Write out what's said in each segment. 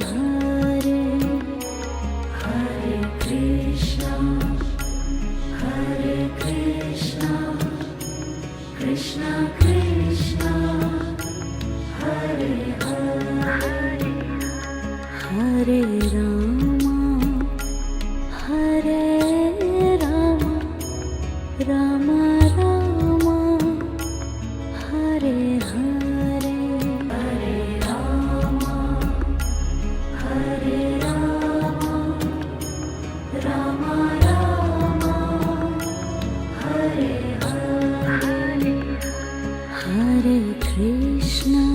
Hare Hare Krishna Krishna Krishna Hare Hare Hare Rama Hare Rama Rama Rama Hare Hare Hare Rama Hare Rama Rama Rama Hare Hare Hare Krishna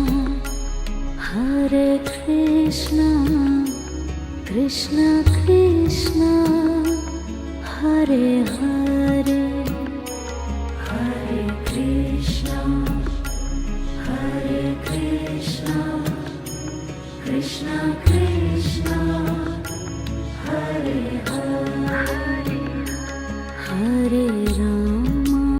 Krishna Krishna Hare Hare Hare Krishna Krishna Krishna